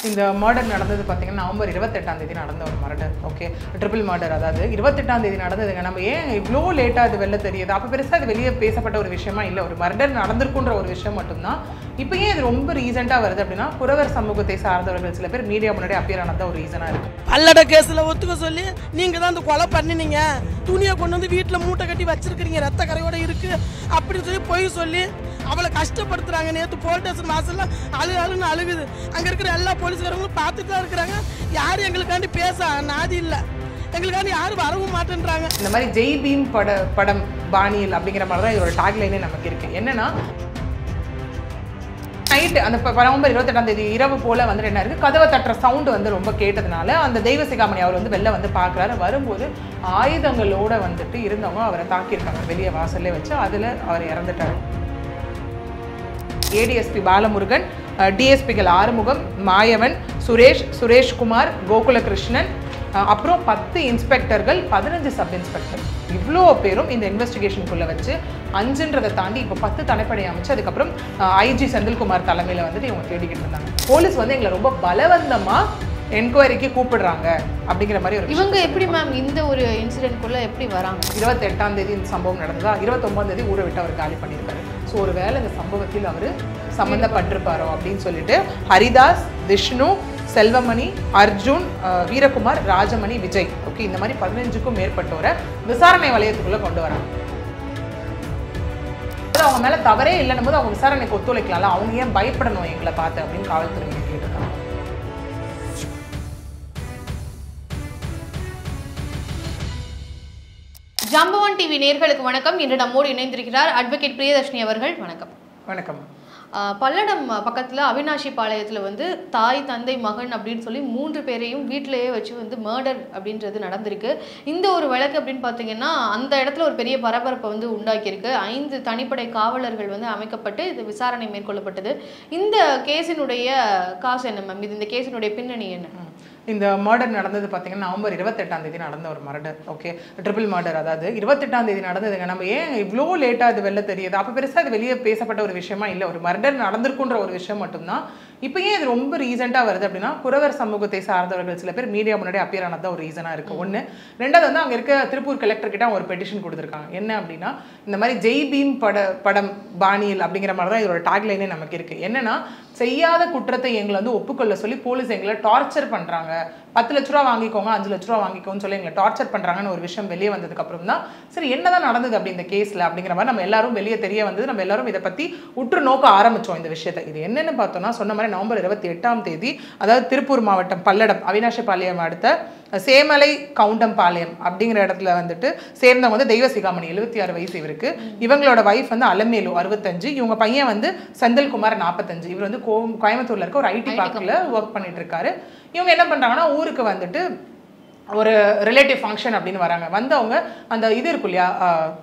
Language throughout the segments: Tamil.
இந்த மர்டர் நடந்தது பார்த்தீங்கன்னா நவம்பர் 28ஆம் தேதி நடந்த ஒரு மர்டர். Okay, triple murder. அதாவது 28ஆம் தேதி நடந்ததுங்க. நம்ம ஏன் இவ்வளோ லேட்டாக அது வெளில தெரியுது? அப்போ பெருசாக அது வெளியே பேசப்பட்ட ஒரு விஷயமா இல்லை, ஒரு மர்டர் நடந்திருக்குன்ற ஒரு விஷயம் மட்டும்தான். இப்போ ஏன் இது ரொம்ப ரீசெண்டாக வருது அப்படின்னா, குறவர் சமூகத்தை சார்ந்தவர்கள் சில பேர் மீடியா முன்னாடி அப்பியர் ஆனது ஒரு ரீசனாக இருக்குது. பல்லட கேஸில் ஒத்துக்க சொல்லி நீங்கள் தான் அந்த கொலை பண்ணினீங்க, துணியை கொண்டு வந்து வீட்டில் மூட்டை கட்டி வச்சிருக்கிறீங்க, ரத்த கரையோட இருக்கு அப்படின்னு சொல்லி பொய் சொல்லி அவளை கஷ்டப்படுத்துறாங்க. நேற்று போலீஸ் ஸ்டேஷன் வாசல்ல அழுகுன்னு அழுகுது. அங்கே இருக்கிற எல்லா போலீஸ்காரங்களும் பார்த்துட்டு தான் இருக்கிறாங்க. யாரும் எங்களுக்காண்டி பேச நாதி இல்லை, எங்களுக்காண்டி யாரும் வரவும் மாட்டேன்றாங்க. இந்த மாதிரி ஜெய் பீம் படம் பாணியில் அப்படிங்கிற மாதிரி தான் இதோட டேக்லைனே நமக்கு இருக்குது. என்னன்னா, நைட்டு அந்த நவம்பர் 28ஆம் தேதி இரவு போல் வந்துட்டு என்ன இருக்குது, கதவை தட்டுற சவுண்டு வந்து ரொம்ப கேட்டதுனால அந்த தெய்வ சிகாமணி அவர் வந்து வெளில வந்து பார்க்குறாரு. வரும்போது ஆயுதங்களோடு வந்துட்டு இருந்தவங்க அவரை தாக்கியிருக்காங்க வெளியே வாசல்லே வச்சு. அதில் அவர் இறந்துட்டார். ஏடிஎஸ்பி பாலமுருகன், டிஎஸ்பிகள் ஆறுமுகம், மாயவன், சுரேஷ்குமார், கோகுலகிருஷ்ணன், அப்புறம் 10 இன்ஸ்பெக்டர்கள், 15 சப் இன்ஸ்பெக்டர், இவ்வளோ பேரும் இந்த இன்வெஸ்டிகேஷனுக்குள்ளே வச்சு 5ன்றதை தாண்டி இப்போ 10 தனிப்படை அமைச்சு அதுக்கப்புறம் ஐஜி செந்தில்குமார் தலைமையில் வந்துட்டு இவங்க தேடிக்கிட்டு இருந்தாங்க. போலீஸ் வந்து எங்களை ரொம்ப பலவந்தமாக என்கொயரிக்கு கூப்பிடுறாங்க அப்படிங்கிற மாதிரி ஒரு. இவங்க எப்படி மேம் இந்த ஒரு இன்சிடென்ட்குள்ளே எப்படி வராங்க? 28ஆம் தேதி இந்த சம்பவம் நடந்ததா, 29ஆம் தேதி ஊரை விட்டு அவர் காலி பண்ணியிருக்காரு. ஸோ ஒரு வேளை இந்த சம்பவத்தில் அவர் சம்மந்தப்பட்டிருப்பாரோ அப்படின்னு சொல்லிட்டு ஹரிதாஸ், விஷ்ணு, செல்வமணி, அர்ஜுன், வீரகுமார், ராஜமணி, விஜய், ஓகே, இந்த மாதிரி 15க்கும் மேற்பட்டோரை விசாரணை வலயத்துக்குள்ளே கொண்டு வராங்க. அவங்க மேலே தவறே இல்லைன்னும் போது அவங்க விசாரணைக்கு ஒத்துழைக்கலாம்ல, அவங்க ஏன் பயப்படணும் எங்களை பார்த்து அப்படின்னு காவல்துறை கேட்டிருக்காங்க. ஜம்பவான் டிவி நேயர்களுக்கு வணக்கம். இன்று நம்மோடு இணைந்திருக்கிறார் அட்வொகேட் பிரியதர்ஷினி அவர்கள். வணக்கம். வணக்கம். பல்லடம் பக்கத்தில் அவினாஷி பாளையத்தில் வந்து தாய், தந்தை, மகன் அப்படின்னு சொல்லி 3 பேரையும் வீட்டிலேயே வச்சு வந்து மர்டர் அப்படின்றது நடந்திருக்கு. இந்த ஒரு வழக்கு அப்படின்னு பார்த்தீங்கன்னா அந்த இடத்துல ஒரு பெரிய பரபரப்பை வந்து உண்டாக்கியிருக்கு. 5 தனிப்படை காவலர்கள் வந்து அமைக்கப்பட்டு இது விசாரணை மேற்கொள்ளப்பட்டது. இந்த கேஸினுடைய காசு என்ன மேம்? இந்த கேஸினுடைய பின்னணி என்ன? இந்த மர்டர் நடந்தது பார்த்தீங்கன்னா நவம்பர் 28ஆம் தேதி நடந்த ஒரு மர்டர். Okay, triple murder. அதாவது 28ஆம் தேதி நடந்ததுங்க. நம்ம ஏன் இவ்வளோ லேட்டாக அது வெளில தெரியுது? அப்போ பெருசாக அது வெளியே பேசப்பட்ட ஒரு விஷயமா இல்லை, ஒரு மர்டர் நடந்திருக்குன்ற ஒரு விஷயம் மட்டும்தான். இப்போ ஏன் இது ரொம்ப ரீசெண்டாக வருது அப்படின்னா, குறவர் சமூகத்தை சார்ந்தவர்கள் சில பேர் மீடியா முன்னாடி அப்பியர் ஆனது தான் ஒரு ரீசனாக இருக்குது. ஒன்று. ரெண்டாவது வந்து அங்கே இருக்க திருப்பூர் கலெக்டர் கிட்ட ஒரு பெட்டிஷன் கொடுத்துருக்காங்க. என்ன அப்படின்னா, இந்த மாதிரி ஜெய் பீம் படம் பாணியில் அப்படிங்கிற மாதிரி தான் இதோட டேக்லைனே நமக்கு இருக்குது. என்னன்னா, செய்யாத குற்றத்தை எங்களை வந்து ஒப்புக்கொள்ள சொல்லி போலீஸ் எங்களை டார்ச்சர் பண்ணுறாங்க, 10 லட்ச ரூபா வாங்கிக்கோங்க, 5 லட்ச ரூபா வாங்கிக்கோன்னு சொல்லி எங்களை டார்ச்சர் பண்ணுறாங்கன்னு ஒரு விஷயம் வெளியே வந்ததுக்கு அப்புறம் தான் சரி என்னதான் நடந்தது அப்படி இந்த கேஸில் அப்படிங்கிற மாதிரி நம்ம எல்லாரும் வெளியே தெரிய வந்தது. நம்ம எல்லாரும் இதை பற்றி உற்று நோக்க ஆரம்பித்தோம் இந்த விஷயத்தை. இது என்னென்னு பார்த்தோம்னா, சொன்ன மாதிரி நவம்பர் 28ஆம் தேதி, அதாவது திருப்பூர் மாவட்டம் பல்லடம் அவினாஷி பாளையம் அடுத்த சேமலை கவுண்டம்பாளையம் அப்படிங்கிற இடத்துல வந்துட்டு சேர்ந்தவங்க வந்து தெய்வ சிகாமணி 76 வயசு இவருக்கு. இவங்களோட வைஃப் வந்து அலமேலு 65, இவங்க பையன் வந்து செந்தில்குமார் 45. இவர் வந்து கோயம்புத்தூர்ல இருக்க ஒரு ஐடி பார்க்கில் ஒர்க் பண்ணிட்டு இருக்காரு. இவங்க என்ன பண்றாங்கன்னா, ஊருக்கு வந்துட்டு ஒரு ரிலேட்டிவ் ஃபங்க்ஷன் அப்படின்னு வராங்க. வந்தவங்க அந்த இது இருக்கும் இல்லையா,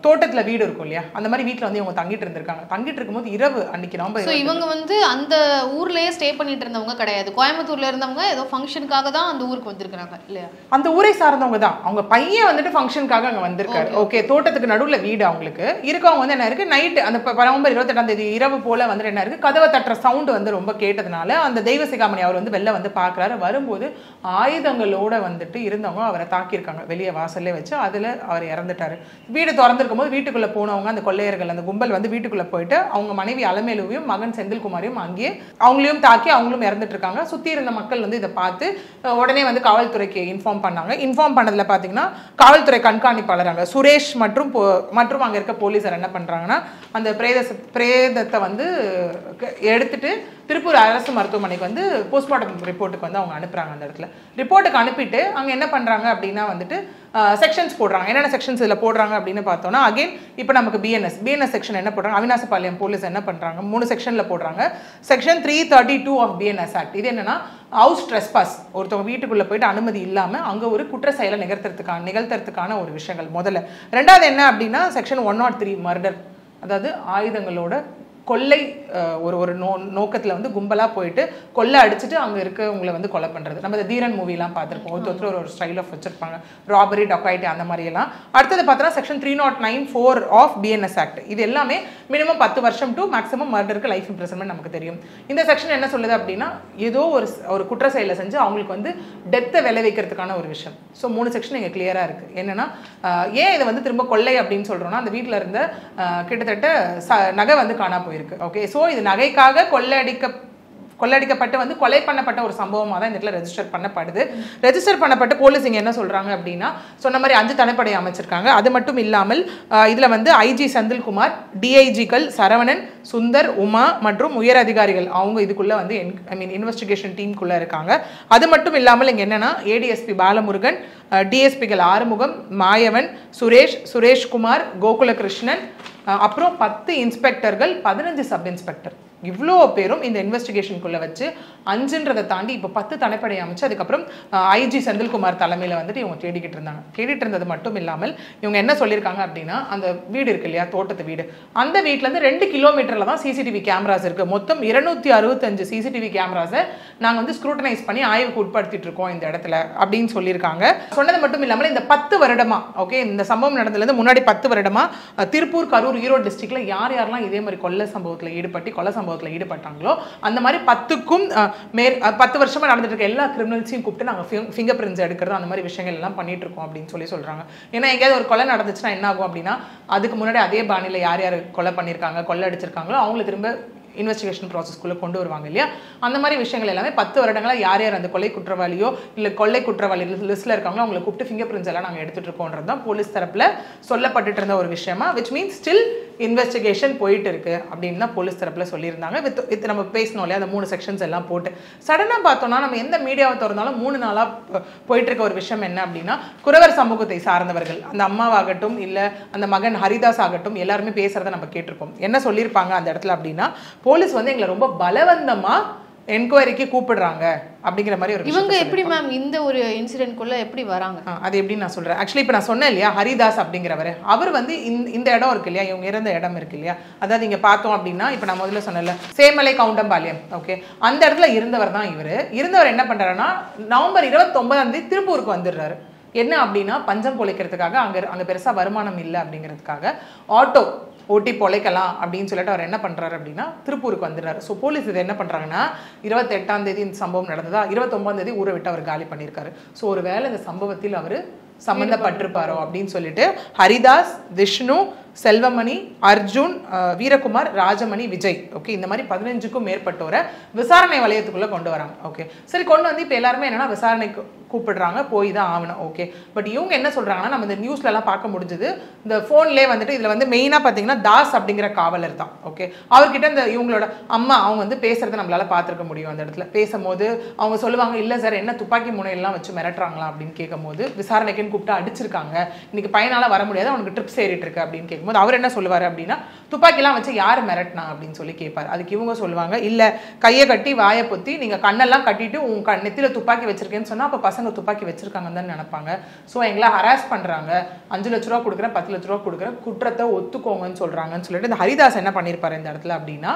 தோட்டத்தில் வீடு இருக்கும் இல்லையா, அந்த மாதிரி வீட்டில் வந்து இவங்க தங்கிட்டு இருந்திருக்காங்க. தங்கிட்டு இருக்கும்போது இரவு அன்னைக்கு நவம்பர். இவங்க வந்து அந்த ஊர்லயே ஸ்டே பண்ணிட்டு இருந்தவங்க கிடையாது, கோயம்புத்தூர்ல இருந்தவங்க ஏதோ ஃபங்க்ஷனுக்காக தான் அந்த ஊருக்கு வந்திருக்காங்க இல்லையா? அந்த ஊரை சார்ந்தவங்க தான். அவங்க பையன் வந்துட்டு ஃபங்க்ஷனுக்காக அங்கே வந்திருக்காரு. ஓகே, தோட்டத்துக்கு நடுவில் வீடு அவங்களுக்கு இருக்கவங்க வந்து என்ன இருக்கு, நைட்டு அந்த நவம்பர் 28ஆம் தேதி இரவு போல வந்துட்டு என்ன இருக்கு, கதவை தட்டுற சவுண்டு வந்து ரொம்ப கேட்டதுனால அந்த தெய்வ சிகாமணி அவர் வந்து வெளில வந்து பார்க்குறாரு. வரும்போது ஆயுதங்களோட வந்துட்டு இருந்தவங்க அவரை தாக்கியிருக்காங்க வெளியே வாசல்லே வச்சு. அதில் அவர் இறந்துட்டாரு. வீடு திறந்திருக்கும் போது வீட்டுக்குள்ளே போனவங்க அந்த கொள்ளையர்கள் அந்த கும்பல் வந்து வீட்டுக்குள்ளே போயிட்டு அவங்க மனைவி அலமேலுவையும் மகன் செந்தில்குமாரையும் அங்கேயே அவங்களையும் தாக்கி அவங்களும் இறந்துட்டு இருக்காங்க. சுற்றி இருந்த மக்கள் வந்து இதை பார்த்து உடனே வந்து காவல்துறைக்கு இன்ஃபார்ம் பண்ணாங்க. இன்ஃபார்ம் பண்ணதில் பார்த்தீங்கன்னா காவல்துறை கண்காணிப்பாளர் அங்கே சுரேஷ் மற்றும் அங்கே இருக்க போலீஸார் என்ன பண்ணுறாங்கன்னா, அந்த பிரேதத்தை வந்து எடுத்துட்டு திருப்பூர் அரசு மருத்துவமனைக்கு வந்து போஸ்ட்மார்ட்டம் ரிப்போர்ட்டுக்கு வந்து அவங்க அனுப்புகிறாங்க. அந்த இடத்துல ரிப்போர்ட்டுக்கு அனுப்பிட்டு அங்கே என்ன பண்ணுறாங்க அப்படின்னா வந்துட்டு செக்ஷன்ஸ் போடுறாங்க. என்னென்ன செக்ஷன்ஸ் இதில் போடுறாங்க அப்படின்னு பார்த்தோன்னா, அகெயின் இப்போ நமக்கு பிஎன்எஸ் செக்ஷன் என்ன போடுறாங்க, அவினாசிபாளையம் போலீஸ் என்ன பண்ணுறாங்க, 3 செக்ஷனில் போடுறாங்க. Section 332 of BNS act. இது என்னன்னா, ஹவுஸ் ட்ரெஸ்பாஸ், ஒருத்தவங்க வீட்டுக்குள்ளே போயிட்டு அனுமதி இல்லாமல் அங்கே ஒரு குற்ற செயலை நிகழ்த்துறதுக்கான ஒரு விஷயங்கள் முதல்ல. ரெண்டாவது என்ன அப்படின்னா, செக்ஷன் 103 மர்டர், அதாவது ஆயுதங்களோட கொள்ளை ஒரு நோக்கத்தில் வந்து கும்பலாக போயிட்டு கொள்ளை அடிச்சுட்டு அங்கே இருக்கவங்களை வந்து கொலை பண்ணுறது. நம்ம இந்த தீரன் மூவிலாம் பார்த்துருப்போம். ஒருத்தர் ஒரு ஸ்டைல் ஆஃப் வச்சுருப்பாங்க, ராபரி, டொக்காய்டி, அந்த மாதிரியெல்லாம். அடுத்தது பார்த்தோன்னா செக்ஷன் 309(4) ஆஃப் BNS ஆக்ட். இது எல்லாமே மினிமம் 10 வருஷம் டு மேக்ஸிமம் மர்டருக்கு லைஃப் இம்ப்ரிசன்மெண்ட் நமக்கு தெரியும். இந்த செக்ஷன் என்ன சொல்லுது அப்படின்னா, ஏதோ ஒரு குற்ற செயலை செஞ்சு அவங்களுக்கு வந்து டெத்தை விளைவிக்கிறதுக்கான ஒரு விஷயம். ஸோ 3 செக்ஷன் இங்கே கிளியராக இருக்குது. என்னன்னா, ஏன் இதை வந்து திரும்ப கொள்ளை அப்படின்னு சொல்கிறோன்னா, அந்த வீட்டில் இருந்த கிட்டத்தட்ட நகை வந்து காணா போயிருக்கு. ஓகே, ஸோ இது நகைக்காக கொள்ளையடிக்கப்பட்டு வந்து கொலை பண்ணப்பட்ட ஒரு சம்பவமாக தான் இந்த இடத்துல ரெஜிஸ்டர் பண்ணப்படுது. ரெஜிஸ்டர் பண்ணப்பட்டு போலீஸ் இங்கே என்ன சொல்கிறாங்க அப்படின்னா, சொன்ன மாதிரி 5 தனிப்படை அமைச்சிருக்காங்க. அது மட்டும் இல்லாமல் இதில் வந்து IG செந்தில்குமார், DIGக்கள் சரவணன், சுந்தர், உமா மற்றும் உயர் அதிகாரிகள் அவங்க இதுக்குள்ளே வந்து இன்வெஸ்டிகேஷன் டீமுக்குள்ளே இருக்காங்க. அது மட்டும் இல்லாமல் இங்கே என்னென்னா ADSP பாலமுருகன், DSPக்கள் ஆறுமுகம், மாயவன், சுரேஷ்குமார், கோகுலகிருஷ்ணன், அப்புறம் 10 இன்ஸ்பெக்டர்கள், 15 சப் இன்ஸ்பெக்டர், இவ்வளோ பேரும் இந்த இன்வெஸ்டிகேஷனுக்குள்ளே வச்சு 5ன்றதை தாண்டி இப்போ 10 தனிப்படை அமைச்சு அதுக்கப்புறம் IG செந்தில்குமார் தலைமையில் வந்துட்டு இவங்க தேடிக்கிட்டு இருந்தது மட்டும் இல்லாமல் இவங்க என்ன சொல்லியிருக்காங்க அப்படின்னா, அந்த வீடு இருக்கு இல்லையா, தோட்டத்து வீடு, அந்த வீட்டிலேருந்து 2 கிலோமீட்டரில் தான் CCTV கேமராஸ் இருக்குது. மொத்தம் 265 CCTV கேமராஸை நாங்கள் வந்து ஸ்க்ரூட்டனைஸ் பண்ணி ஆய்வுக்கு உட்படுத்திட்டு இருக்கோம் இந்த இடத்துல அப்படின்னு சொல்லியிருக்காங்க. சொன்னது மட்டும் இல்லாமல் இந்த 10 வருடமா, ஓகே, இந்த சம்பவம் நடந்ததுலேருந்து முன்னாடி 10 வருடமா திருப்பூர், கரூர், ஈரோடு டிஸ்ட்ரிக்ட்ல யாரெல்லாம் இதே மாதிரி கொலை சம்பவத்தில் ஈடுபட்டாங்களோ அந்த மாதிரி 10க்கும் 10 வருஷமா நடந்துட்டு இருக்க எல்லா கிரிமினல்ஸையும் கூப்பிட்டு நாங்கள் ஃபிங்கர் பிரிண்ட்ஸ் எடுக்கிறது, அந்த மாதிரி விஷயங்கள் எல்லாம் பண்ணிட்டு இருக்கோம் அப்படின்னு சொல்றாங்க. ஏன்னா எங்கேயாவது ஒரு கொலை நடந்துச்சுன்னா என்ன ஆகும் அப்படின்னா, அதுக்கு முன்னாடி அதே பாணியில் யார் கொலை பண்ணியிருக்காங்க, கொள்ளை அடிச்சிருக்காங்களோ அவங்களை திரும்ப இன்வெஸ்டிகேஷன் ப்ராசஸ்க்குள்ளே கொண்டு வருவாங்க இல்லையா. அந்த மாதிரி விஷயங்கள் எல்லாமே 10 வருடங்களாக யார் அந்த கொலை குற்றவாளியோ இல்லை கொள்ளை குற்றவாளி லிஸ்ட்டில் இருக்காங்களோ அவங்களை கூப்பிட்டு ஃபிங்கர் பிரிண்ட்ஸ் எல்லாம் நாங்கள் எடுத்துகிட்டு இருக்கோன்றது தான் போலீஸ் தரப்பில் சொல்லப்பட்டு இருந்த ஒரு விஷயமா, விச் மீன்ஸ் ஸ்டில் இன்வெஸ்டிகேஷன் போயிட்டு இருக்கு அப்படின்னு தான் போலீஸ் தரப்பில் சொல்லியிருந்தாங்க. வித் நம்ம பேசணும் இல்லையா, அந்த 3 செக்ஷன்ஸ் எல்லாம் போட்டு சடனாக பார்த்தோம்னா நம்ம எந்த மீடியாவை திறந்தாலும் 3 நாளாக போயிட்டு இருக்க ஒரு விஷயம் என்ன அப்படின்னா, குறவர் சமூகத்தை சார்ந்தவர்கள், அந்த அம்மாவாகட்டும் இல்லை அந்த மகன் ஹரிதாஸ் ஆகட்டும், எல்லாருமே பேசுறதை நம்ம கேட்டிருப்போம். என்ன சொல்லியிருப்பாங்க அந்த இடத்துல அப்படின்னா, போலீஸ் வந்து எங்களை ரொம்ப பலவந்தமா என்கொயரிக்கு கூப்பிடுறாங்க அப்படிங்கிற மாதிரி ஒரு. இவங்க எப்படி மேம் இந்த ஒரு இன்சிடென்ட்குள்ள எப்படி வராங்க? அது எப்படி நான் சொல்றேன். ஆக்சுவலி இப்போ நான் சொன்னேன் இல்லையா, ஹரிதாஸ் அப்படிங்கிறவர், அவர் வந்து இந்த இடம் இருக்கு இல்லையா, இவங்க இருந்த இடம் இருக்கு இல்லையா, அதாவது இங்க பார்த்தோம் அப்படின்னா, இப்போ நான் முதல்ல சொன்னேன்ல சேமலை கவுண்டம்பாளையம், ஓகே, அந்த இடத்துல இருந்தவர் தான் இவர். இருந்தவர் என்ன பண்றாருன்னா, நவம்பர் 29 திருப்பூருக்கு வந்துடுறாரு. என்ன அப்படின்னா, பஞ்சம் பொழைக்கிறதுக்காக, அங்க பெருசா வருமானம் இல்லை அப்படிங்கிறதுக்காக ஓட்டி பொழைக்கலாம் அப்படின்னு சொல்லிட்டு அவர் என்ன பண்ணுறாரு அப்படின்னா திருப்பூருக்கு வந்துடுறாரு. ஸோ போலீஸ் இது என்ன பண்ணுறாங்கன்னா, 28ஆம் தேதி இந்த சம்பவம் நடந்ததா, 29ஆம் தேதி ஊரை விட்டு அவர் காலி பண்ணியிருக்காரு. ஸோ ஒரு வேளை இந்த சம்பவத்தில் அவர் சம்மந்தப்பட்டிருப்பாரோ அப்படின்னு சொல்லிட்டு ஹரிதாஸ், விஷ்ணு, செல்வமணி, அர்ஜுன், வீரகுமார், ராஜமணி, விஜய், ஓகே, இந்த மாதிரி 15க்கும் மேற்பட்டோரை விசாரணை வலயத்துக்குள்ளே கொண்டு வராங்க. ஓகே, சரி, கொண்டு வந்து இப்போ எல்லாருமே என்னன்னா விசாரணைக்கு கூப்பிடுறாங்க, போய் தான் ஆகணும். ஓகே, பட் இவங்க என்ன சொல்றாங்கன்னா, நம்ம இந்த நியூஸ்லலாம் பார்க்க முடிஞ்சது, இந்த ஃபோன்லேயே வந்துட்டு இதில் வந்து மெயினாக பார்த்தீங்கன்னா தாஸ் அப்படிங்கிற காவலர் தான். ஓகே, அவர்கிட்ட இந்த இவங்களோட அம்மா அவங்க வந்து பேசுறதை நம்மளால பார்த்துருக்க முடியும். அந்த இடத்துல பேசும்போது அவங்க சொல்லுவாங்க, இல்லை சார் என்ன துப்பாக்கி முனையெல்லாம் வச்சு மிரட்டுறாங்களா அப்படின்னு கேட்கும்போது, விசாரணைக்குன்னு கூப்பிட்டு அடிச்சிருக்காங்க, இன்னைக்கு பையனால வர முடியாது, அவனுக்கு ட்ரிப்ஸ் ஏறிட்டு இருக்கு அப்படின்னு கேட்கும்போது அவர் என்ன சொல்லுவார் அப்படின்னா, துப்பாக்கிலாம் வச்சு யார் மிரட்டினா அப்படின்னு சொல்லி கேட்பார். அதுக்கு இவங்க சொல்லுவாங்க, இல்லை கையை கட்டி வாயை பொத்தி நீங்கள் கண்ணெல்லாம் கட்டிட்டு உங்க நெத்தியில துப்பாக்கி வச்சிருக்கேன்னு சொன்னால் அப்போ பசங்க துப்பாக்கி வச்சிருக்காங்கன்னு தான் நினைப்பாங்க. ஸோ எங்களை ஹராஸ் பண்ணுறாங்க, 5 லட்ச ரூபா கொடுக்குறேன், 10 லட்ச ரூபா கொடுக்குறேன், குற்றத்தை ஒத்துக்கோங்கன்னு சொல்கிறாங்கன்னு சொல்லிட்டு இந்த ஹரிதாஸ் என்ன பண்ணியிருப்பாரு இந்த இடத்துல அப்படின்னா,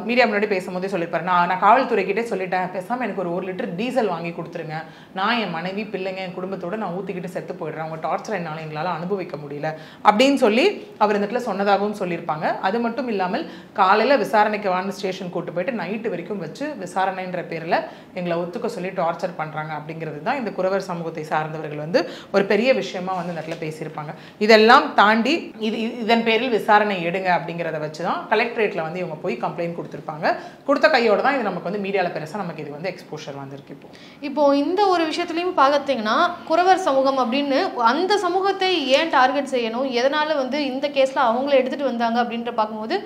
மீடியா முன்னாடி பேசும்போதே சொல்லியிருப்பாரு, நான் காவல்துறைக்கிட்டே சொல்லிட்டேன், பேசாமல் எனக்கு ஒரு 1 லிட்டர் டீசல் வாங்கி கொடுத்துருங்க, நான் என் மனைவி பிள்ளைங்க என் குடும்பத்தோடு நான் ஊற்றிக்கிட்டு செத்து போயிடுறேன், அவங்க டார்ச்சர் என்னால் எங்களால் அனுபவிக்க முடியல அப்படின்னு சொல்லி அவர் இந்த இடத்துல சொன்னதாகவும் சொல்லியிருப்பாங்க. அது மட்டும் இல்லாமல் காலையில் விசாரணைக்கு வாங்க ஸ்டேஷன் கூட்டு போயிட்டு நைட்டு வரைக்கும் வச்சு விசாரணைன்ற பேரில் எங்களை ஒத்துக்க சொல்லி டார்ச்சர் பண்ணுறாங்க அப்படிங்கிறது தான் இந்த குறவர் சமூகத்தை சார்ந்தவர்கள் வந்து ஒரு பெரிய விஷயமா வந்து இந்த இடத்துல பேசியிருப்பாங்க. இதெல்லாம் தாண்டி இதன் பேரில் விசாரணை எடுங்க அப்படிங்கிறத வச்சு தான் கலெக்டரேட்டில் வந்து இவங்க போய் கம்ப்ளைண்ட் கொடுத்துருப்பாங்க. கொடுத்த கையோட தான் இது நமக்கு வந்து மீடியாவில் பெருசாக நமக்கு இது வந்து எக்ஸ்போஷர் வந்திருக்கு. இப்போ இந்த ஒரு விஷயத்துலையும் பார்த்தீங்கன்னா, குறவர் சமூகம் அப்படின்னு அந்த சமூகத்தை ஏன் டார்கெட் செய்யணும், எதனால வந்து இந்த கேஸ்ல அவங்கள எடுத்துட்டு வந்தாங்க அப்படின்ற பார்க்கும்போது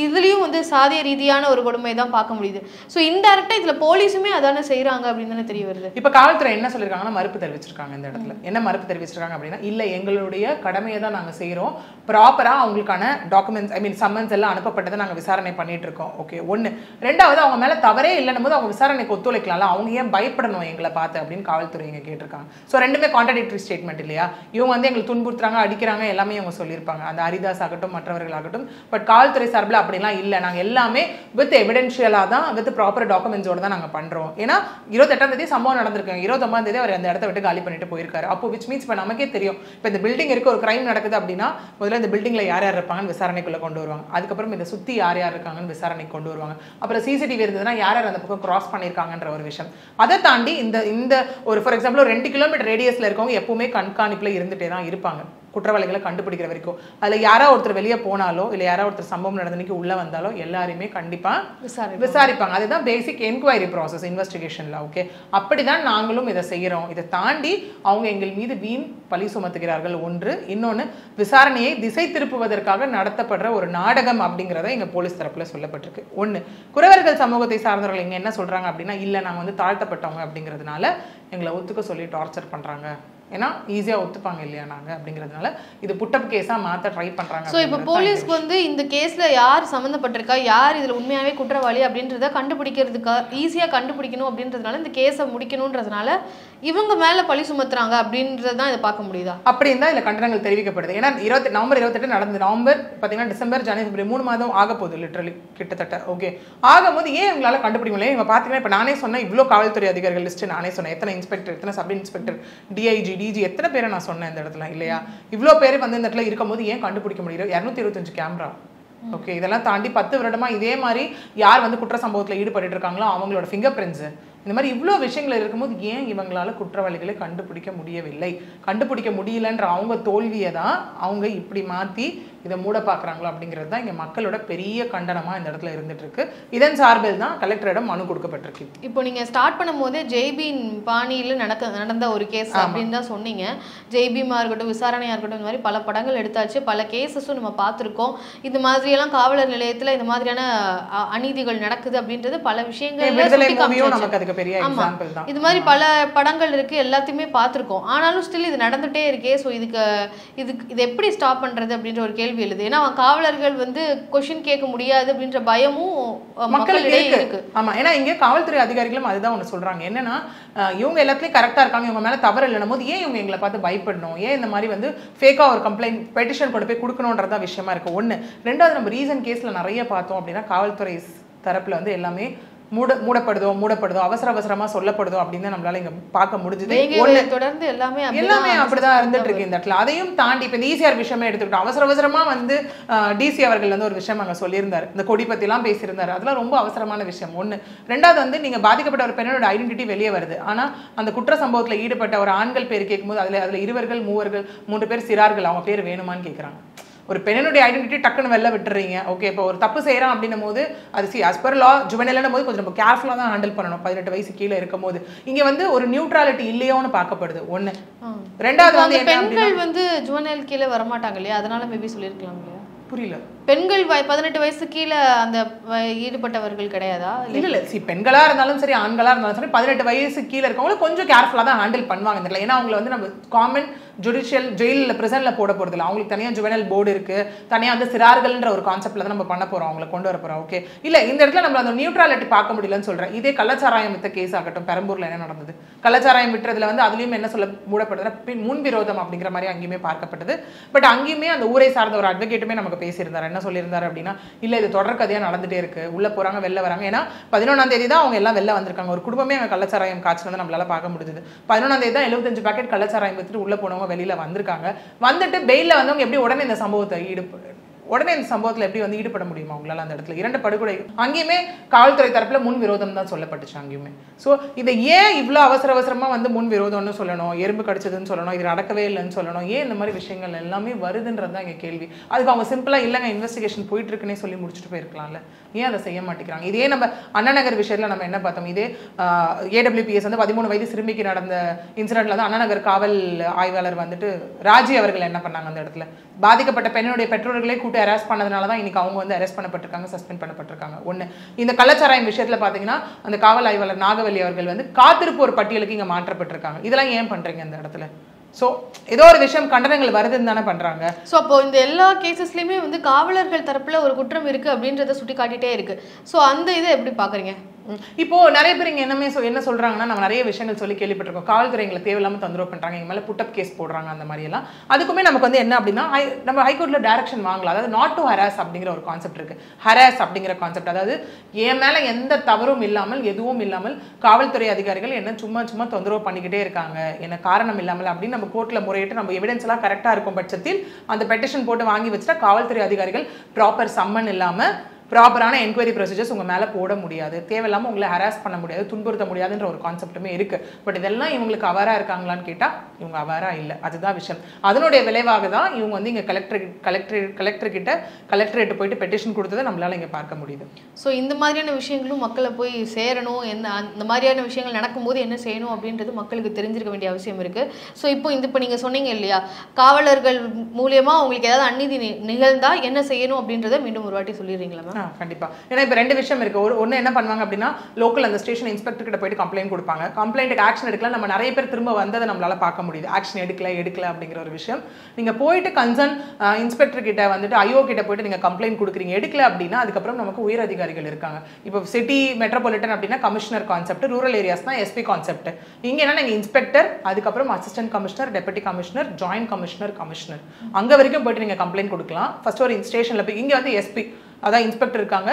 இதுலேயும் வந்து சாதிய ரீதியான ஒரு கொடுமை தான் பார்க்க முடியுது. ஸோ இன்டெரக்டாக இதில் போலீஸுமே அதானே செய்கிறாங்க அப்படின்னு தானே தெரிய வருது. இப்போ காவல்துறை என்ன சொல்லியிருக்காங்கன்னா, மறுப்பு தெரிவிச்சிருக்காங்க இந்த இடத்துல. என்ன மறுப்பு தெரிவிச்சிருக்காங்க அப்படின்னா, இல்லை எங்களுடைய கடமையை தான் நாங்கள் செய்கிறோம், ப்ராப்பராக அவங்களுக்கான டாக்குமெண்ட்ஸ் சம்மன்ஸ் எல்லாம் அனுப்பப்பட்டதை நாங்கள் விசாரணை பண்ணிட்டு இருக்கோம். ஓகே, 1. 2வது அவங்க மேலே தவறே இல்லைன்னும் போது அவங்க விசாரணைக்கு ஒத்துழைக்கலாம்ல, அவங்க ஏன் பயப்படணும் எங்களை பார்த்து அப்படின்னு காவல்துறை இங்கே கேட்டிருக்காங்க. ஸோ ரெண்டுமே கான்ட்ராடிக்டரி ஸ்டேட்மெண்ட் இல்லையா. இவங்க வந்து எங்களுக்கு துன்புறுத்துறாங்க, அடிக்கிறாங்க, எல்லாமே இவங்க சொல்லியிருப்பாங்க, அந்த ஹரிதாஸ் ஆகட்டும் மற்றவர்கள் ஆகட்டும். பட் காவல்துறை சார்பில் அப்படிலாம் இல்லை, நாங்கள் எல்லாமே வித் எவிடென்ஷியலாக தான் வித் ப்ராப்பர் டாக்குமெண்ட்ஸோட தான் நாங்கள் பண்ணுறோம். ஏன்னா 28ஆம் தேதி சம்பவம் நடந்திருக்காங்க, 29ஆம் தேதி அவர் அந்த இடத்த விட்டு காலி பண்ணிட்டு போயிருக்காரு. அப்போ விச் மீன்ஸ் இப்போ நமக்கே தெரியும், இப்போ இந்த பில்டிங் இருக்கு, ஒரு கிரைம் நடக்குது அப்படின்னா முதல்ல இந்த பில்டிங்ல யார் யார் இருப்பாங்கன்னு விசாரணைக்குள்ள கொண்டு வருவாங்க. அதுக்கப்புறம் இதை சுற்றி யார் யார் இருக்காங்கன்னு விசாரணைக்கு கொண்டு வருவாங்க. அப்புறம் சிசிடிவி இருந்ததுன்னா யார் யார் அந்த பக்கம் கிராஸ் பண்ணியிருக்காங்கன்ற ஒரு விஷயம். அதை தாண்டி இந்த ஒரு ஃபார் எக்ஸாம்பிள் ஒரு 2 கிலோமீட்டர் ரேடியஸ்ல இருக்கவங்க எப்பவுமே கண்காணிப்புல இருந்துட்டே தான் இருப்பாங்க குற்றவாளிகளை கண்டுபிடிக்கிற வரைக்கும். அதில் யாராவது ஒருத்தர் வெளியே போனாலோ இல்லை யாராவது ஒருத்தர் சம்பவம் நடந்தனைக்கு உள்ள வந்தாலோ எல்லாருமே கண்டிப்பாக விசாரிப்பாங்க. அதுதான் பேசிக் என்கொயரி ப்ராசஸ் இன்வெஸ்டிகேஷன்ல. ஓகே, அப்படிதான் நாங்களும் இதை செய்கிறோம். இதை தாண்டி அவங்க எங்கள் மீது வீண் பழி சுமத்துகிறார்கள். ஒன்று, இன்னொன்று விசாரணையை திசை திருப்புவதற்காக நடத்தப்படுற ஒரு நாடகம் அப்படிங்கிறத எங்கள் போலீஸ் தரப்புல சொல்லப்பட்டிருக்கு. ஒன்று, குறவர்கள் சமூகத்தை சார்ந்தவர்கள் இங்கே என்ன சொல்றாங்க அப்படின்னா, இல்லை நாங்கள் வந்து தாழ்த்தப்பட்டவங்க அப்படிங்கிறதுனால எங்களை ஒத்துக்க சொல்லி டார்ச்சர் பண்றாங்க, ஏன்னா ஈஸியாக ஒத்துப்பாங்க இல்லையா நாங்கள் அப்படிங்கிறதுனால இது புட்டப் கேஸாக மாற்ற ட்ரை பண்ணுறாங்க. ஸோ இப்போ போலீஸ்க்கு வந்து இந்த கேஸில் யார் சம்மந்தப்பட்டிருக்கா, யார் இதில் உண்மையாகவே குற்றவாளி அப்படின்றத கண்டுபிடிக்கிறதுக்கா ஈஸியாக கண்டுபிடிக்கணும் அப்படின்றதுனால இந்த கேஸை முடிக்கணுன்றதுனால இவங்க மேலே பழி சுமத்துறாங்க அப்படின்றது தான் இதை பார்க்க முடியுதா? அப்படின்னு தான் இதில் கண்டனங்கள் தெரிவிக்கப்படுது. ஏன்னா நவம்பர் 28 நடந்தது. நவம்பர் பார்த்தீங்கன்னா டிசம்பர், ஜனவரி, பிப்ரவரி 3 மாதம் ஆக போகுது லிட்டரலி கிட்டத்தட்ட. ஓகே, ஆகும்போது ஏன் இவங்களால கண்டுபிடிக்க முடியல? இவங்க பார்த்தீங்கன்னா இப்போ நானே சொன்னேன், இவ்வளோ காவல்துறை அதிகாரிகள் லிஸ்ட்டு நானே சொன்னேன், எத்தனை இன்ஸ்பெக்டர், எத்தனை சப் இன்ஸ்பெக்டர், டிஐஜி, டிஜி, எத்தனை பேரை நான் சொன்னேன் இந்த இடத்துல இல்லையா? இவ்வளோ பேர் வந்து இந்த இடத்துல இருக்கும்போது ஏன் கண்டுபிடிக்க முடியல? 225 கேமரா. ஓகே, இதெல்லாம் தாண்டி 10 வருடமா இதே மாதிரி யார் வந்து குற்ற சம்பவத்தில் ஈடுபட்டு இருக்காங்களோ அவங்களோட ஃபிங்கர் பிரிண்ட்ஸ், இந்த மாதிரி இவ்வளோ விஷயங்கள் இருக்கும்போது ஏன் இவங்களால குற்றவாளிகளை கண்டுபிடிக்க முடியவில்லை? கண்டுபிடிக்க முடியலன்ற அவங்க தோல்வியை தான் அவங்க இப்படி மாற்றி இதை மூட பார்க்குறாங்களோ அப்படிங்கிறது தான் இங்கே மக்களோட பெரிய கண்டனமாக இந்த இடத்துல இருந்துட்டு இருக்கு. இதன் சார்பில் தான் கலெக்டரிடம் மனு கொடுக்கப்பட்டிருக்கு. இப்போ நீங்கள் ஸ்டார்ட் பண்ணும் போதே ஜெய்பீன் பாணியில் நடந்த ஒரு கேஸ் அப்படின்னு தான் சொன்னீங்க. ஜெய்பீமாக இருக்கட்டும், விசாரணையாக இருக்கட்டும், இந்த மாதிரி பல படங்கள் எடுத்தாச்சு, பல கேசஸும் நம்ம பார்த்துருக்கோம். இது மாதிரியெல்லாம் காவலர் நிலையத்தில் இந்த மாதிரியான அநீதிகள் நடக்குது அப்படின்றது பல விஷயங்கள் நமக்கு அதுக்கு பெரிய எக்ஸாம்பிள் தான். இது மாதிரி பல படங்கள் இருக்கு, எல்லாத்தையுமே பார்த்துருக்கோம். ஆனாலும் ஸ்டில் இது நடந்துட்டே இருக்கே. ஸோ இது எப்படி ஸ்டாப் பண்றது அப்படின்ற ஒரு கேள்வி எழுது. ஏன்னா காவலர்கள் வந்து கொஸ்டின் கேட்க முடியாது அப்படின்ற பயமும் மக்களிடையே இருக்கு. ஆமா, ஏன்னா இங்க காவல்துறை அதிகாரிகளும் அதுதான் ஒன்று சொல்றாங்க. என்னன்னா இவங்க எல்லாத்துலயும் கரெக்டா இருக்காங்க, இவங்க மேல தவறு இல்லைன்னும் போது ஏன் இவங்க எங்களை பார்த்து பயப்படணும்? ஏன் இந்த மாதிரி வந்து ஃபேக்கா ஒரு கம்ப்ளைண்ட் பெட்டிஷன் கொண்டு போய் கொடுக்கணுன்றதா விஷயமா இருக்கு. ஒன்று. ரெண்டாவது, நம்ம ரீசன்ட் கேஸ்ல நிறைய பார்த்தோம் அப்படின்னா காவல்துறை தரப்புல வந்து எல்லாமே மூடப்படுதோ அவசரமா சொல்லப்படுதோ அப்படின்னு நம்மளால இங்க பார்க்க முடிஞ்சது. தொடர்ந்து எல்லாமே அப்படிதான் இருந்துட்டு இருக்கு இந்த இடத்துல. அதையும் தாண்டி இப்ப இந்த ஈசிஆர் விஷயமே எடுத்துக்கிட்டோம். அவசரமா வந்து டிசி அவர்கள் வந்து ஒரு விஷயம் அங்க சொல்லியிருந்தாரு, இந்த கொடி பத்தி எல்லாம் பேசியிருந்தாரு. அதெல்லாம் ரொம்ப அவசரமான விஷயம். ஒண்ணு. ரெண்டாவது வந்து நீங்க பாதிக்கப்பட்ட ஒரு பெண்ணோட ஐடென்டிட்டி வெளியே வருது, ஆனா அந்த குற்ற சம்பவத்துல ஈடுபட்ட ஒரு ஆண்கள் பேர் கேட்கும்போது அதுல 2 மூவர்கள் 3 பேர் சிறார்கள், அவங்க பேர் வேணுமான்னு கேட்கறாங்க. ஒரு பெண்ணுடைய ஐடென்டிட்டி டக்குன்னு வெளில விட்டுறீங்க. ஓகே, இப்போ ஒரு தப்பு செய்யறான் அப்படின்னும் போது அது as per law ஜுவெனல் போது கொஞ்சம் நம்ம கேர்ஃபுல்லா தான் ஹேண்டில் பண்ணணும். 18 வயசு கீழே இருக்கும் போது இங்க வந்து ஒரு நியூட்ராலிட்டி இல்லையோன்னு பார்க்கப்படுது. ஒண்ணு. ரெண்டாவது வந்து பெண்கள் வந்து ஜுவெனல் கீழே வரமாட்டாங்க இல்லையா, அதனால மேபி சொல்லியிருக்கலாம் இல்லையா? புரியல. பெண்கள் 18 வயசு கீழே அந்த ஈடுபட்டவர்கள் கிடையாதா? இல்ல, பெண்களா இருந்தாலும் சரி, ஆண்களா இருந்தாலும் சரி, 18 வயசு கீழே இருக்கவங்களும் கொஞ்சம் கேர்ஃபுல்லா தான் ஹேண்டில் பண்ணுவாங்க. ஏன்னா அவங்களை வந்து நம்ம காமன் ஜுடிஷியல் ஜெயிலில் பிரசன்ட்ல போட போறது இல்லை. அவங்களுக்கு தனியாக ஜுவெனல் போர்டு இருக்கு, தனியாக வந்து சிறார்கள்ன்ற ஒரு கான்செப்ட்ல தான் நம்ம பண்ண போறோம், அவங்களை கொண்டு வர போறோம். ஓகே, இல்ல இந்த இடத்துல நம்ம அந்த நியூட்ராலிட்டி பார்க்க முடியலன்னு சொல்றேன். இதே கள்ளச்சாராயம் வித்த கேஸ் ஆகட்டும், பெரம்பூர்ல என்ன நடந்தது, கள்ளச்சாராயம் விட்டுறதுல வந்து அதுலயும் என்ன சொல்ல மூடப்படுதுன்னா முன்விரோதம் அப்படிங்கிற மாதிரி அங்கேயுமே பார்க்கப்பட்டது. பட் அங்கேயுமே அந்த ஊரை சார்ந்த ஒரு அட்வொகேட்டுமே நமக்கு பேசியிருந்தாரு. என்ன சொல்லியிருந்தாரு அப்படின்னா, இல்ல இது தொடர் கதையா நடந்துட்டே இருக்கு, உள்ள போறாங்க வெளில வராங்க. ஏன்னா 11ஆம் தேதி தான் அவங்க எல்லாம் வெளில வந்திருக்காங்க. ஒரு குடும்பமே அங்கே கள்ளச்சாராயம் காய்ச்சினதை நம்மளால பார்க்க முடிஞ்சது. 11ஆம் தேதி தான் 75 பாக்கெட் கள்ளச்சாராயம் வித்துட்டு உள்ள போனவங்க வெளியில வந்திருக்காங்க. வந்துட்டு பெயில வந்தவங்க எப்படி உடனே இந்த சம்பவத்தில் எப்படி வந்து ஈடுபட முடியுமா அவங்களால? அந்த இடத்துல 2 படுகொலை. அங்கேயுமே காவல்துறை தரப்புல முன் விரோதம் தான் சொல்லப்பட்டுச்சு அங்கேயுமே. ஸோ இதை ஏன் இவ்வளோ அவசரமா வந்து முன் விரோதம்னு சொல்லணும், எறும்பு கடிச்சதுன்னு சொல்லணும், இது நடக்கவே இல்லைன்னு சொல்லணும், ஏன் இந்த மாதிரி விஷயங்கள் எல்லாமே வருதுன்றது தான் எங்க கேள்வி. அதுக்கு அவங்க சிம்பிளா இல்லைங்க இன்வெஸ்டிகேஷன் போயிட்டு இருக்குன்னே சொல்லி முடிச்சுட்டு போயிருக்கலாம்ல, ஏன் அதை செய்ய மாட்டேங்கிறாங்க? இதே நம்ம அண்ணா நகர் விஷயத்துல நம்ம என்ன பார்த்தோம், இதே ஏடபிள்யூபிஎஸ் வந்து 13 வயது சிறுமிக்கு நடந்த இன்சிடென்ட்ல தான் அண்ணா நகர் காவல் ஆய்வாளர் வந்துட்டு ராஜி அவர்கள் என்ன பண்ணாங்க, அந்த இடத்துல பாதிக்கப்பட்ட பெண்ணுடைய பெற்றோர்களே கூட்டு அரெஸ்ட் பண்ணதுனால தான் இன்னைக்கு அவங்க வந்து அரெஸ்ட் பண்ணப்பட்டிருக்காங்க, சஸ்பெண்ட் பண்ணப்பட்டிருக்காங்க. ஒன்று. இந்த கள்ளச்சாராயம் விஷயத்துல பார்த்தீங்கன்னா அந்த காவல் ஆய்வாளர் நாகவல்லி அவர்கள் வந்து காத்திருப்போர் பட்டியலுக்கு இங்கே மாற்றப்பட்டிருக்காங்க. இதெல்லாம் ஏன் பண்றீங்க அந்த இடத்துல? ஸோ ஏதோ ஒரு விஷயம் கண்டனங்கள் வருதுன்னு தானே பண்றாங்க. ஸோ அப்போ இந்த எல்லா கேசஸ்லையுமே வந்து காவலர்கள் தரப்புல ஒரு குற்றம் இருக்கு அப்படின்றத சுட்டி காட்டிட்டே இருக்கு. ஸோ அந்த இதை எப்படி பாக்குறீங்க? இப்போ நிறைய பேர் இங்க என்ன சொல்றாங்கன்னா, நம்ம நிறைய விஷயங்கள் சொல்லி கேள்விப்பட்டிருக்கோம். காவல்துறை எங்களை தேவையில்லாம தொந்தரவு பண்றாங்க, எங்க மேல புட்டப் கேஸ் போடுறாங்க, அந்த மாதிரி எல்லாம். அதுக்குமே நமக்கு வந்து என்ன அப்படின்னா, நம்ம ஹைகோர்ட்ல டைரக்ஷன் வாங்கலாம். அதாவது நாட் டு ஹராஸ் அப்படிங்கிற ஒரு கான்செப்ட் இருக்கு. ஹராஸ் அப்படிங்கிற கான்செப்ட், அதாவது என் மேல எந்த தவறும் இல்லாமல், எதுவும் இல்லாமல் காவல்துறை அதிகாரிகள் என்ன சும்மா சும்மா தொந்தரவு பண்ணிக்கிட்டே இருக்காங்க, என்ன காரணம் இல்லாமல் அப்படின்னு நம்ம கோர்ட்ல முறையிட்டு நம்ம எவிடன்ஸ் எல்லாம் கரெக்டா இருக்கும் பட்சத்தில் அந்த பெட்டிஷன் போட்டு வாங்கி வச்சுட்டா காவல்துறை அதிகாரிகள் ப்ராப்பர் சம்மன் இல்லாம ப்ராப்பரான என்கொயரி ப்ரொசீஜர்ஸ் உங்கள் மேலே போட முடியாது, தேவையில்லாமல் உங்களை ஹராஸ் பண்ண முடியாது, துன்புறுத்த முடியாதுன்ற ஒரு கான்செப்ட்டுமே இருக்குது. பட் இதெல்லாம் இவங்களுக்கு அவேராக இருக்காங்களான்னு கேட்டால் இவங்க அவேராக இல்லை. அதுதான் விஷயம். அதனுடைய விளைவாக தான் இவங்க வந்து இங்கே கலெக்டரேட் போயிட்டு பெட்டிஷன் கொடுத்ததை நம்மளால் இங்கே பார்க்க முடியுது. ஸோ இந்த மாதிரியான விஷயங்களும் மக்களை போய் சேரணும், அந்த மாதிரியான விஷயங்கள் நடக்கும்போது என்ன செய்யணும் அப்படின்றது மக்களுக்கு தெரிஞ்சிருக்க வேண்டிய அவசியம் இருக்குது. ஸோ இப்போ நீங்கள் சொன்னீங்க இல்லையா, காவலர்கள் மூலியமாக உங்களுக்கு ஏதாவது அநீதி நிகழ்ந்தா என்ன செய்யணும் அப்படின்றத மீண்டும் ஒரு வாட்டி சொல்லிடுறீங்களா மேம்? கண்டிப்பா. ஏன்னா இப்போ 2 விஷயம் இருக்கு. ஒன்று என்ன பண்ணுவாங்க அப்படின்னா, லோக்கல் அந்த ஸ்டேஷன் இன்ஸ்பெக்டர் கிட்ட போயிட்டு கம்ப்ளைண்ட் கொடுப்பாங்க. கம்ப்ளைண்ட்டுக்கு ஆக்ஷன் எடுக்கல. நம்ம நிறைய பேர் திரும்ப வந்ததை நம்மளால பார்க்க முடியுது. ஆக்ஷன் எடுக்கல அப்படிங்கிற ஒரு விஷயம். நீங்க போயிட்டு கன்சர்ன் இன்ஸ்பெக்டர் கிட்ட வந்துட்டு ஐஓ கிட்ட போயிட்டு நீங்க கம்ப்ளைண்ட் கொடுக்குறீங்க, எடுக்கல அப்படின்னா அதுக்கப்புறம் நமக்கு உயர் அதிகாரிகள் இருக்காங்க. இப்போ சிட்டி மெட்ரோபாலிட்டன் அப்படின்னா கமிஷனர் கான்செப்ட், ரூரல் ஏரியாஸ்னா எஸ்பி கான்செப்ட். இங்க என்ன, நீங்க இன்ஸ்பெக்டர், அதுக்கப்புறம் assistant commissioner, deputy commissioner, joint commissioner அங்க வரைக்கும் போயிட்டு நீங்க கம்ப்ளைண்ட் கொடுக்கலாம். ஃபர்ஸ்ட் ஒரு ஸ்டேஷன்ல போய், இங்க வந்து எஸ்பி அதான் இன்ஸ்பெக்டர் இருக்காங்க,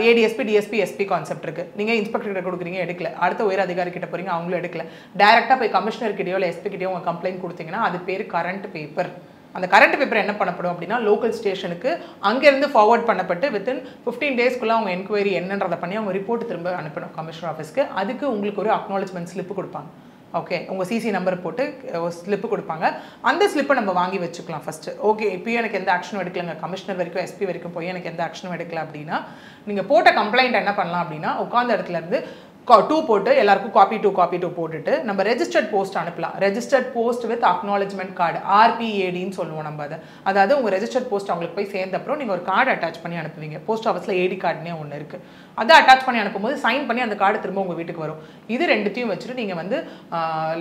ஏடிஎஸ்பி டிஎஸ்பி எஸ்பி கான்செப்ட் இருக்கு. நீங்க இன்ஸ்பெக்டர் கிட்ட கொடுக்குறீங்க, எடுக்கல. அடுத்த உயர் அதிகாரி கிட்ட போறீங்க, அவங்களும் எடுக்கல. டைரக்டா போய் கமிஷனர் கிட்டயோ இல்லை எஸ்பி கிட்டயோ உங்க கம்ப்ளைண்ட் கொடுத்தீங்கன்னா அது பேர் கரண்ட் பேப்பர். அந்த கரண்ட் பேப்பர் என்ன பண்ணப்படும் அப்படின்னா, லோக்கல் ஸ்டேஷனுக்கு அங்கேருந்து ஃபார்வர்ட் பண்ணப்பட்டு வித்தின் 15 டேஸ்க்குள்ள அவங்க என்கொயரி என்னன்றதை பண்ணி அவங்க ரிப்போர்ட் திரும்ப அனுப்பணும் கமிஷனர் ஆஃபீஸ்க்கு. அதுக்கு உங்களுக்கு ஒரு அக்னாலஜ்மெண்ட் ஸ்லிப் கொடுப்பாங்க. ஓகே, உங்கள் சிசி நம்பர் போட்டு ஸ்லிப்பு கொடுப்பாங்க. அந்த ஸ்லிப்பை நம்ம வாங்கி வச்சுக்கலாம் ஃபஸ்ட்டு. ஓகே, இப்போயும் எனக்கு எந்த ஆக்ஷனும் எடுக்கலங்க, கமிஷனர் வரைக்கும் எஸ்பி வரைக்கும் போய் எனக்கு எந்த ஆக்ஷனும் எடுக்கல அப்படின்னா, நீங்கள் போட்ட கம்ப்ளைண்ட் என்ன பண்ணலாம் அப்படின்னா, உட்காந்த இடத்துல இருந்து 2 போட்டு எல்லாருக்கும் காப்பி 2 போட்டுட்டு நம்ம ரெஜிஸ்டர்ட் போஸ்ட் அனுப்பலாம். Registered post with acknowledgement card, ஆர்பிஏடின்னு சொல்லுவோம் நம்ம அதை. அதாவது உங்கள் ரெஜிஸ்டர்ட் போஸ்ட் அவங்களுக்கு போய் சேர்ந்த அப்புறம் நீங்கள் ஒரு கார்டு அட்டாச் பண்ணி அனுப்புவீங்க. போஸ்ட் ஆஃபீஸில் ஏடி கார்டுனே ஒன்று இருக்குது. அதை அட்டாச் பண்ணி அனுப்பும்போது சைன் பண்ணி அந்த கார்டு திரும்ப உங்கள் வீட்டுக்கு வரும். இது 2த்தையும் வச்சுட்டு நீங்கள் வந்து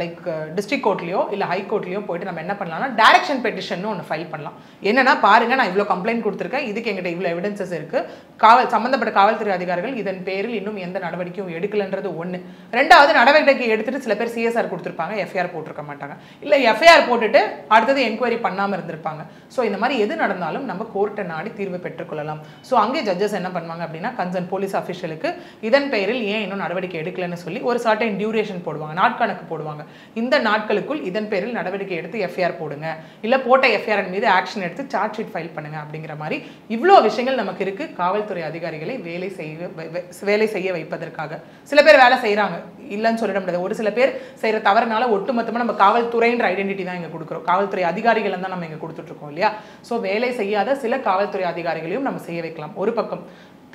லைக் டிஸ்ட்ரிக்ட் கோர்ட்லையோ இல்லை ஹை கோர்ட்லையோ போயிட்டு நம்ம என்ன பண்ணலாம்னா டைரக்ஷன் பெட்டிஷன் ஒன்று ஃபைல் பண்ணலாம். என்னன்னா, பாருங்க நான் இவ்வளோ கம்ப்ளைண்ட் கொடுத்துருக்கேன், இதுக்கு எங்கிட்ட இவ்வளோ எவிடன்சஸ் இருக்குது, சம்மந்தப்பட்ட காவல்துறை அதிகாரிகள் இதன் பேரில் இன்னும் எந்த நடவடிக்கையும் எடுக்கல. ஒன்று. 2வது, நடவடிக்கை எடுத்துட்டு சில பேர் சிஎஸ்ஆர் கொடுத்துருப்பாங்க, எஃப்ஐஆர் போட்டிருக்க மாட்டாங்க, இல்லை எஃப்ஐஆர் போட்டுட்டு அடுத்தது என்கொயரி பண்ணாமல் இருந்திருப்பாங்க. ஸோ இந்த மாதிரி எது நடந்தாலும் நம்ம கோர்ட்டை நாடி தீர்வு பெற்றுக்கொள்ளலாம். ஸோ அங்கே ஜட்ஜஸ் என்ன பண்ணுவாங்க அப்படின்னா, கன்சர்ன் போலீஸ் அஃபிஷியலுக்கு இதன் பெயரில் ஏன் இன்னும் நடவடிக்கை எடுக்கலன்னு சொல்லி ஒரு சர்டன் டியூரேஷன் போடுவாங்க, நாட்கணக்கு போடுவாங்க. இந்த நாட்களுக்குள் இதன் பேரில் நடவடிக்கை எடுத்து எஃப்ஐஆர் போடுங்க, இல்லை போட்ட எஃப்ஐஆர் மீது ஆக்ஷன் எடுத்து சார்ஜ் ஷீட் ஃபைல் பண்ணுங்க அப்படிங்கிற மாதிரி இவ்வளோ விஷயங்கள் நமக்கு இருக்கு காவல்துறை அதிகாரிகளை வேலை செய்ய வைப்பதற்காக. சில பேர் வேலை செய்யறாங்க, இல்லைன்னு சொல்லிட முடியாது. ஒரு சில பேர் செய்யற தவறுனால ஒட்டுமொத்தமாக நம்ம காவல்துறைன்ற ஐடென்டிட்டி தான் இங்க கொடுக்குறோம், காவல்துறை அதிகாரிகள் தான் நம்ம இங்க கொடுத்துட்டு இருக்கோம் இல்லையா. ஸோ வேலை செய்யாத சில காவல்துறை அதிகாரிகளையும் நம்ம செய்ய வைக்கலாம். ஒரு பக்கம்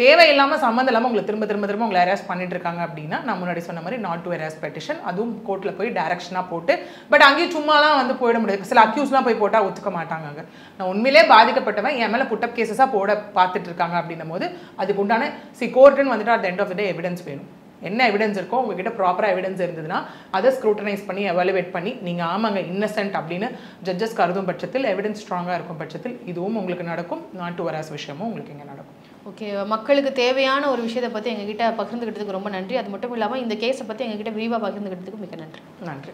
தேவையில்லாமல் சம்மந்தம் இல்லாமல் உங்களை திரும்ப உங்களை அரெஸ்ட் பண்ணிட்டு இருக்காங்க அப்படின்னா, நான் முன்னாடி சொன்ன மாதிரி நாட் டு அரெஸ்ட் பெட்டிஷன், அதுவும் கோர்ட்டில் போய் டைரக்ஷனாக போட்டு, பட் அங்கேயும் சும்மாலாம் வந்து போயிட முடியாது. சில அக்யூஸ்லாம் போய் போட்டால் ஒத்துக்க மாட்டாங்க. நான் உண்மையிலே பாதிக்கப்பட்டவன் என் மேலே புட்டப் கேசஸாக போட பார்த்துட்டு இருக்காங்க அப்படின்னும் போது அதுக்கு உண்டான கோர்ட்டுன்னு வந்துட்டு at end of the day evidence வேணும். என்ன எவிடன்ஸ் இருக்கோ உங்ககிட்ட ப்ராப்பராக எவிடன்ஸ் இருந்ததுன்னா அதை ஸ்க்ரூட்டனைஸ் பண்ணி எவாலுவேட் பண்ணி நீங்கள் ஆமாங்க இன்னசென்ட் அப்படின்னு ஜட்ஜஸ் கருதும் பட்சத்தில், எவிடன்ஸ் ஸ்ட்ராங்காக இருக்கும் பட்சத்தில் இதுவும் உங்களுக்கு நடக்கும், நாட் டு அரெஸ்ட் விஷயமும் உங்களுக்கு இங்கே நடக்கும். ஓகே, மக்களுக்கு தேவையான ஒரு விஷயத்தை பற்றி எங்ககிட்ட பகிர்ந்துக்கிட்டதுக்கு ரொம்ப நன்றி. அது மட்டும் இல்லாமல் இந்த கேஸை பற்றி எங்ககிட்ட விரிவாக பகிர்ந்துக்கிட்டதுக்கு மிக நன்றி.